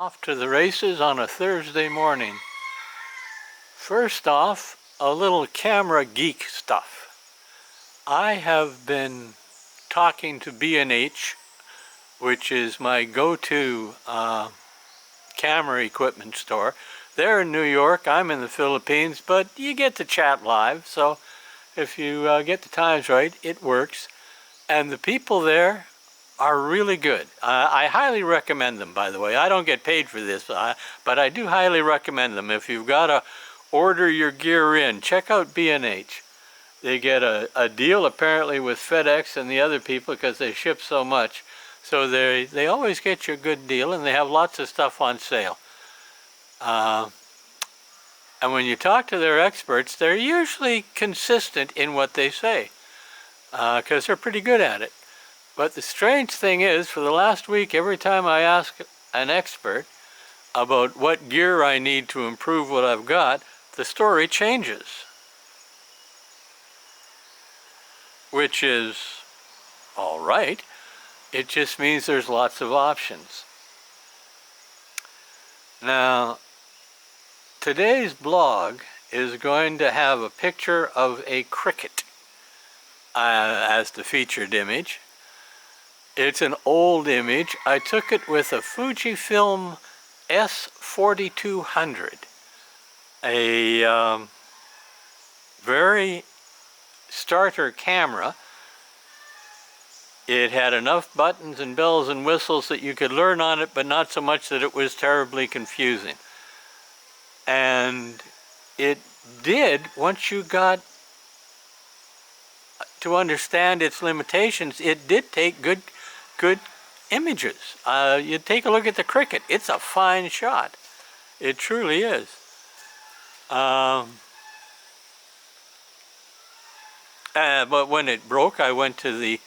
Off to the races on a Thursday morning. First off, a little camera geek stuff. I have been talking to B&H, which is my go-to camera equipment store. They're in New York, I'm in the Philippines, but you get to chat live, so if you get the times right, it works. And the people there are really good. I highly recommend them, by the way. I don't get paid for this, but I do highly recommend them. If you've got to order your gear in, check out B&H. They get a deal apparently with FedEx and the other people because they ship so much. So they always get you a good deal, and they have lots of stuff on sale. And when you talk to their experts, they're usually consistent in what they say because they're pretty good at it. But the strange thing is, for the last week, every time I ask an expert about what gear I need to improve what I've got, the story changes. Which is all right. It just means there's lots of options. Now, today's blog is going to have a picture of a cricket as the featured image. It's an old image. I took it with a Fujifilm S4200, a very starter camera. It had enough buttons and bells and whistles that you could learn on it, but not so much that it was terribly confusing. And it did, once you got to understand its limitations, it did take good images. You take a look at the cricket. It's a fine shot. It truly is. But when it broke, I went to the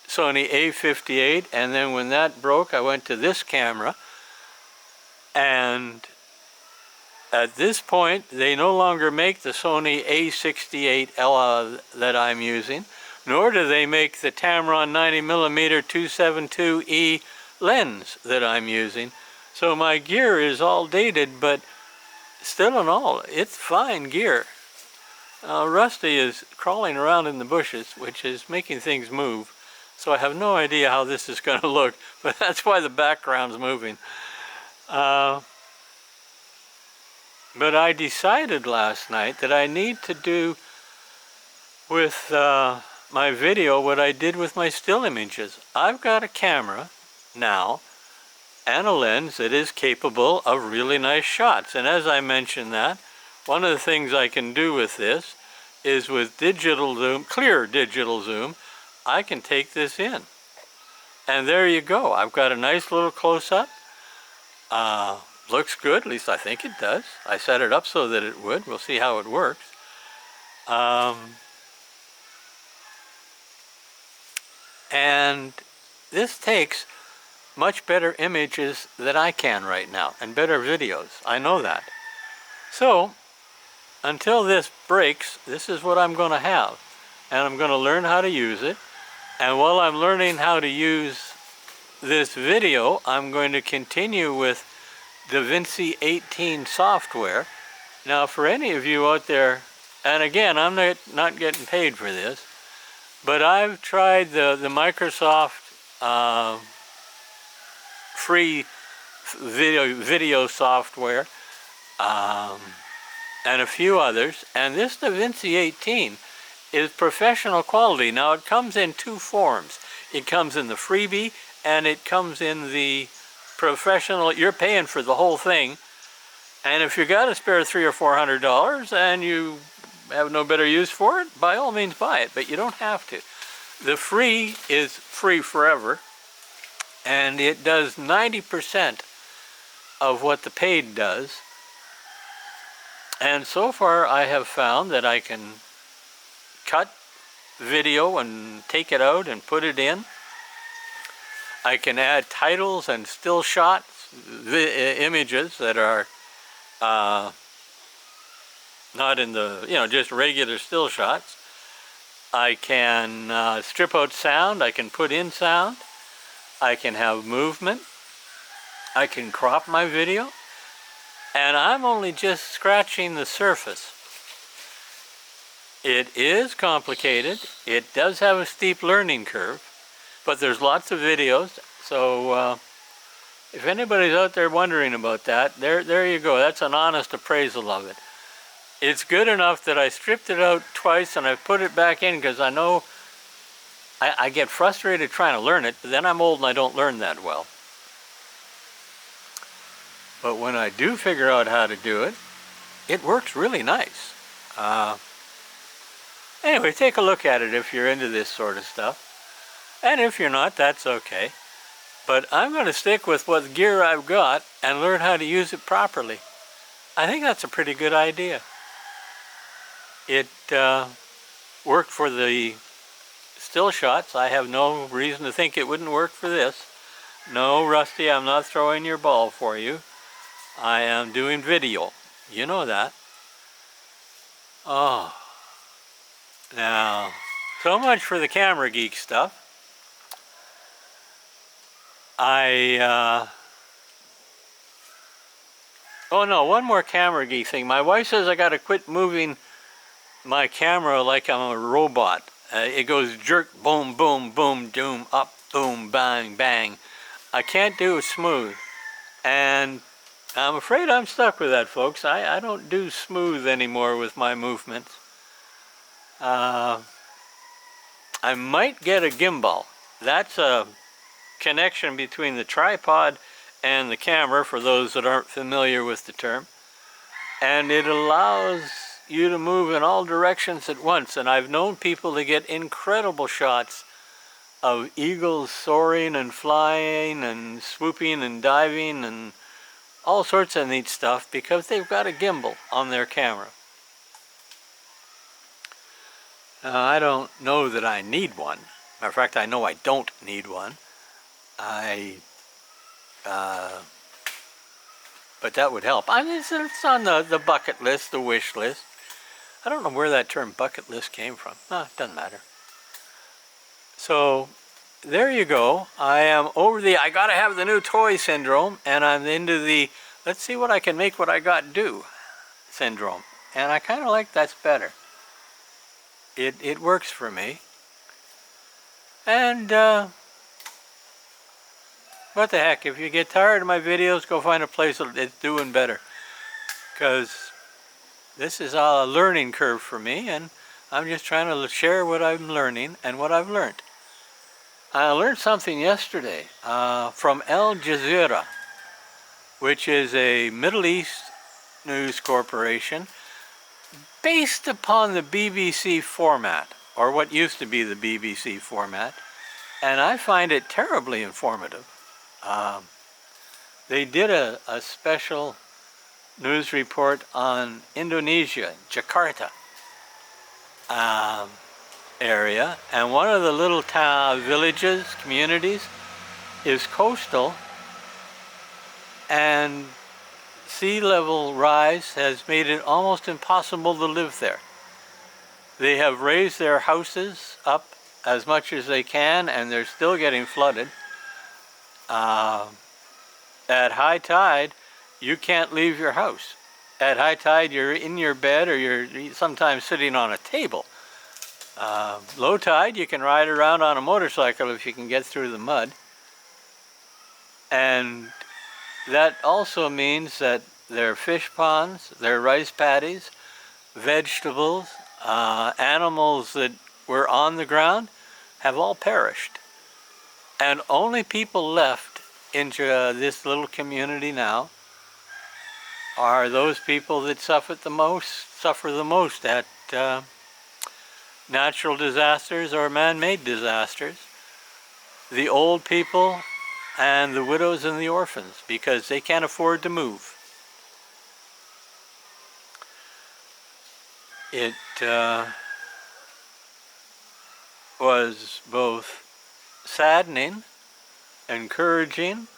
Sony A58, and then when that broke, I went to this camera. And at this point, they no longer make the Sony A68L that I'm using, nor do they make the Tamron 90mm 272E lens that I'm using. So my gear is all dated, but still in all, it's fine gear. Rusty is crawling around in the bushes, which is making things move. So I have no idea how this is going to look, but that's why the background's moving. But I decided last night that I need to do with my video what I did with my still images. I've got a camera now and a lens that is capable of really nice shots. And as I mentioned that, one of the things I can do with this is with digital zoom, clear digital zoom, I can take this in. And there you go. I've got a nice little close-up. Looks good, at least I think it does. I set it up so that it would. We'll see how it works. And this takes much better images than I can right now, and better videos. I know that. So, until this breaks, this is what I'm going to have. And I'm going to learn how to use it. And while I'm learning how to use this video, I'm going to continue with DaVinci 18 software. Now, for any of you out there, and again, I'm not getting paid for this, but I've tried the Microsoft free video software and a few others, and this DaVinci 18 is professional quality. Now, it comes in two forms. It comes in the freebie, and it comes in the professional. You're paying for the whole thing, and if you got a spare $300 or $400 and you have no better use for it, by all means buy it, but you don't have to. The free is free forever, and it does 90% of what the paid does. And so far I have found that I can cut video and take it out and put it in. I can add titles and still shots, images that are not in the, just regular still shots. I can strip out sound. I can put in sound. I can have movement. I can crop my video, and I'm only just scratching the surface. It is complicated. It does have a steep learning curve, but there's lots of videos. So if anybody's out there wondering about that, there you go. That's an honest appraisal of it. It's good enough that I stripped it out twice and I put it back in because I know I get frustrated trying to learn it, but then I'm old and I don't learn that well. But when I do figure out how to do it, it works really nice. Anyway, take a look at it if you're into this sort of stuff. And if you're not, that's okay. But I'm going to stick with what gear I've got and learn how to use it properly. I think that's a pretty good idea. It worked for the still shots. I have no reason to think it wouldn't work for this. No, Rusty, I'm not throwing your ball for you. I am doing video. You know that. Oh. Now, so much for the camera geek stuff. Oh no, one more camera geek thing. My wife says I gotta quit moving my camera like I'm a robot. It goes jerk, boom, boom, boom, doom, up, boom, bang, bang. I can't do it smooth. And I'm afraid I'm stuck with that, folks. I don't do smooth anymore with my movements. I might get a gimbal. That's a connection between the tripod and the camera, for those that aren't familiar with the term. And it allows you to move in all directions at once. And I've known people to get incredible shots of eagles soaring and flying and swooping and diving and all sorts of neat stuff because they've got a gimbal on their camera. I don't know that I need one. Matter of fact, I know I don't need one. But that would help. I mean, it's on the bucket list, the wish list. I don't know where that term bucket list came from. It doesn't matter. So, there you go. I am over the I gotta have the new toy syndrome, and I'm into the let's see what I can make what I got do syndrome. And I kind of like that's better. It works for me. And what the heck, if you get tired of my videos, go find a place that's doing better. Because this is a learning curve for me, and I'm just trying to share what I'm learning and what I've learned. I learned something yesterday from Al Jazeera, which is a Middle East news corporation based upon the BBC format, or what used to be the BBC format, and I find it terribly informative. They did a special news report on Indonesia, Jakarta area, and one of the little villages, communities, is coastal, and sea level rise has made it almost impossible to live there. They have raised their houses up as much as they can, and they're still getting flooded. At high tide, you can't leave your house. At high tide, you're in your bed, or you're sometimes sitting on a table. Low tide, you can ride around on a motorcycle if you can get through the mud. And that also means that their fish ponds, their rice paddies, vegetables, animals that were on the ground have all perished. And only people left in this little community now are those people that suffer the most at natural disasters or man-made disasters. The old people and the widows and the orphans, because they can't afford to move. It was both saddening, encouraging,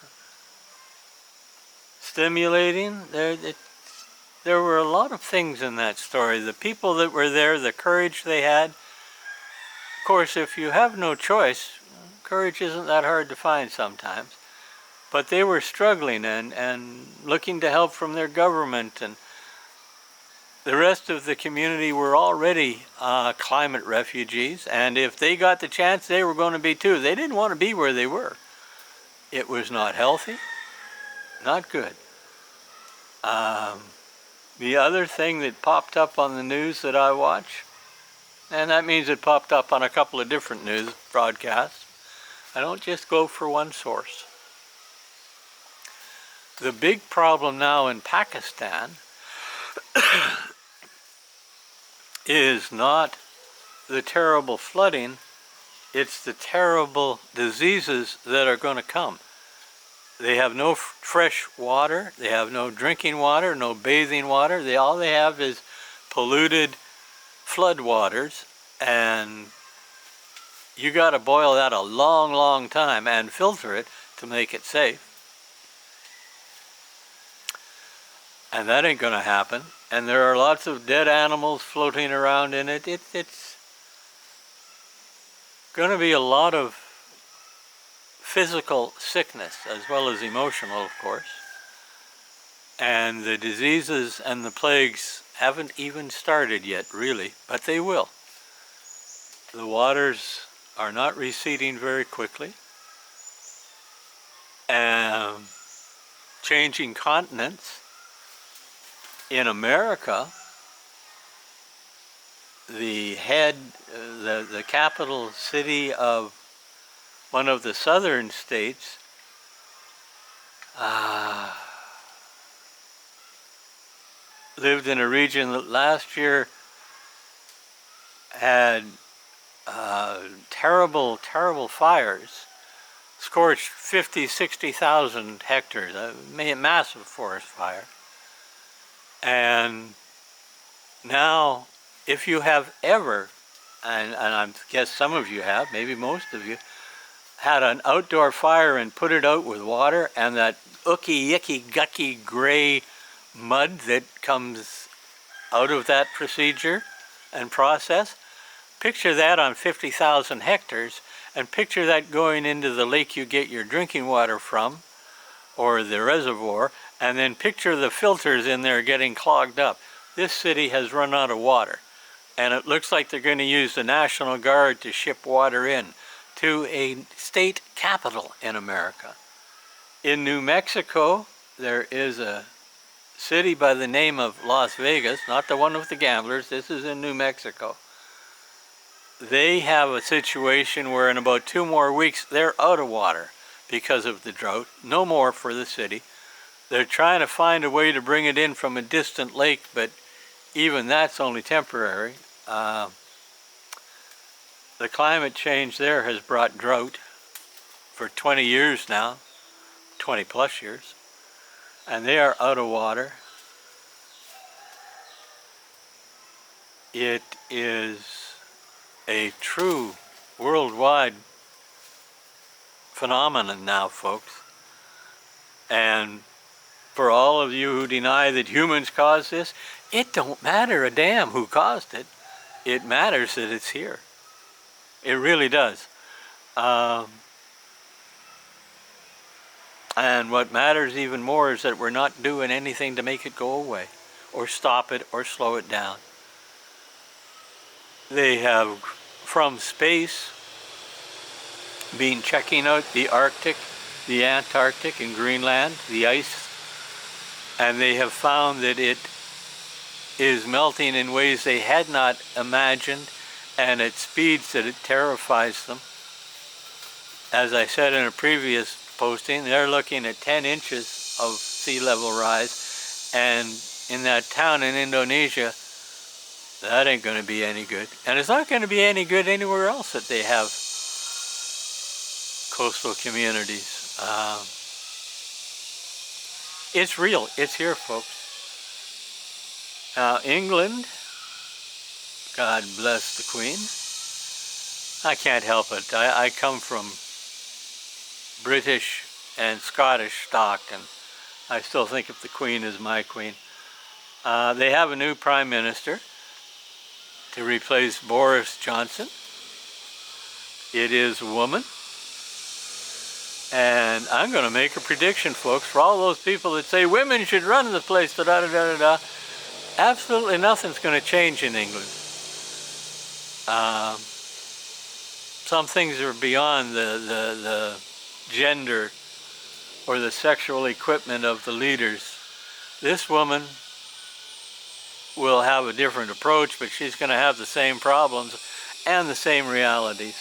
stimulating. There were a lot of things in that story. The people that were there, the courage they had. Of course, if you have no choice, courage isn't that hard to find sometimes. But they were struggling and looking to help from their government, and the rest of the community were already climate refugees, and if they got the chance, they were going to be too. They didn't want to be where they were. It was not healthy, not good. The other thing that popped up on the news that I watch, and that means it popped up on a couple of different news broadcasts. I don't just go for one source. The big problem now in Pakistan is not the terrible flooding, it's the terrible diseases that are going to come. They have no fresh water, they have no drinking water, no bathing water. All they have is polluted flood waters, and you got to boil that a long, long time and filter it to make it safe. And that ain't going to happen. And there are lots of dead animals floating around in it. It's going to be a lot of physical sickness as well as emotional, of course. And the diseases and the plagues haven't even started yet, really, but they will. The waters are not receding very quickly. And changing continents. In America, the capital city of one of the southern states lived in a region that last year had terrible, terrible fires, scorched 50, 60,000 hectares, a massive forest fire. And now, if you have ever, and I guess some of you have, maybe most of you, had an outdoor fire and put it out with water, and that ooky, yicky, gucky, gray mud that comes out of that procedure and process, picture that on 50,000 hectares, and picture that going into the lake you get your drinking water from, or the reservoir, and then picture the filters in there getting clogged up. This city has run out of water, and it looks like they're going to use the National Guard to ship water in to a state capital in America. In New Mexico, there is a city by the name of Las Vegas, not the one with the gamblers, this is in New Mexico. They have a situation where in about 2 more weeks, they're out of water because of the drought. No more for the city. They're trying to find a way to bring it in from a distant lake, but even that's only temporary. The climate change there has brought drought for 20 years now, 20 plus years, and they are out of water. It is a true worldwide phenomenon now, folks. And for all of you who deny that humans caused this, it don't matter a damn who caused it. It matters that it's here. It really does. And what matters even more is that we're not doing anything to make it go away, or stop it, or slow it down. They have, from space, been checking out the Arctic, the Antarctic, and Greenland, the ice, and they have found that it is melting in ways they had not imagined, and at speeds that it terrifies them. As I said in a previous posting, they're looking at 10 inches of sea level rise, and in that town in Indonesia, that ain't going to be any good. And it's not going to be any good anywhere else that they have coastal communities. It's real. It's here, folks. Now, England, God bless the Queen. I can't help it. I come from British and Scottish stock, and I still think of the Queen as my Queen. They have a new Prime Minister to replace Boris Johnson. It is a woman. And I'm going to make a prediction, folks, for all those people that say women should run the place, da-da-da-da-da. Absolutely nothing's going to change in England. Some things are beyond the gender or the sexual equipment of the leaders. This woman will have a different approach, but she's going to have the same problems and the same realities.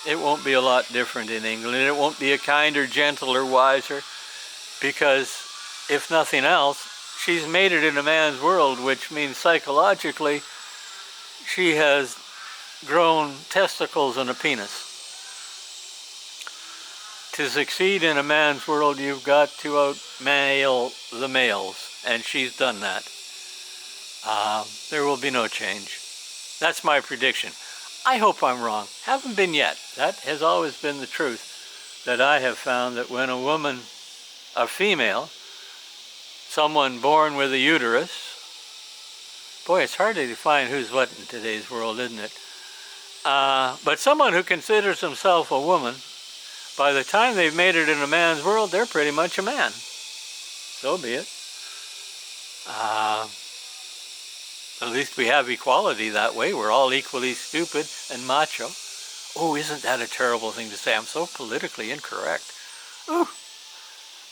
It won't be a lot different in England. It won't be a kinder, gentler, wiser, because if nothing else, she's made it in a man's world, which means psychologically she has grown testicles and a penis. To succeed in a man's world, you've got to outmale the males, and she's done that. There will be no change. That's my prediction. I hope I'm wrong. Haven't been yet. That has always been the truth, that I have found that when a woman, a female, someone born with a uterus, boy, it's hard to define who's what in today's world, isn't it? But someone who considers himself a woman, by the time they've made it in a man's world, they're pretty much a man. So be it. At least we have equality that way. We're all equally stupid and macho. Oh, isn't that a terrible thing to say? I'm so politically incorrect. Ooh.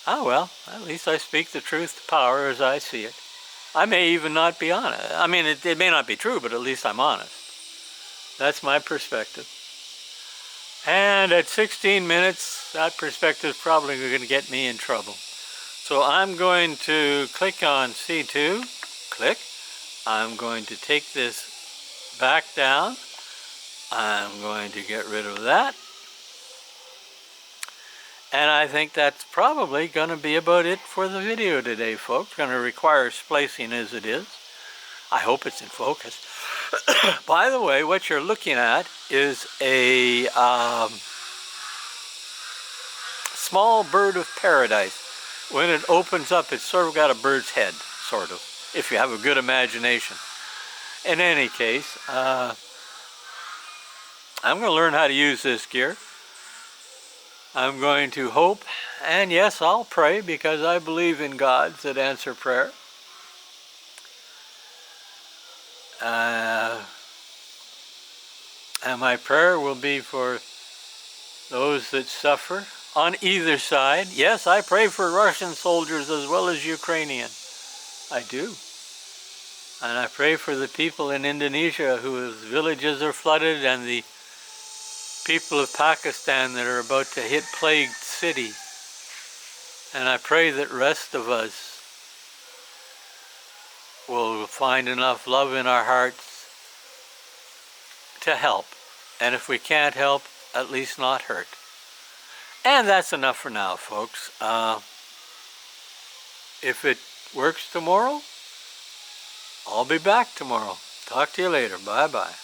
Ah, well, at least I speak the truth to power as I see it. I may even not be honest. I mean, it may not be true, but at least I'm honest. That's my perspective. And at 16 minutes, that perspective is probably going to get me in trouble. So I'm going to click on C2. Click. I'm going to take this back down. I'm going to get rid of that. And I think that's probably going to be about it for the video today, folks. It's going to require splicing as it is. I hope it's in focus. By the way, what you're looking at is a small bird of paradise. When it opens up, it's sort of got a bird's head, sort of, if you have a good imagination. In any case, I'm going to learn how to use this gear. I'm going to hope, and yes, I'll pray, because I believe in gods that answer prayer. And my prayer will be for those that suffer on either side. Yes, I pray for Russian soldiers as well as Ukrainian. I do. And I pray for the people in Indonesia whose villages are flooded, and the people of Pakistan that are about to hit plagued city. And I pray that rest of us will find enough love in our hearts to help. And if we can't help, at least not hurt. And that's enough for now, folks. If it works tomorrow, I'll be back tomorrow. Talk to you later. Bye-bye.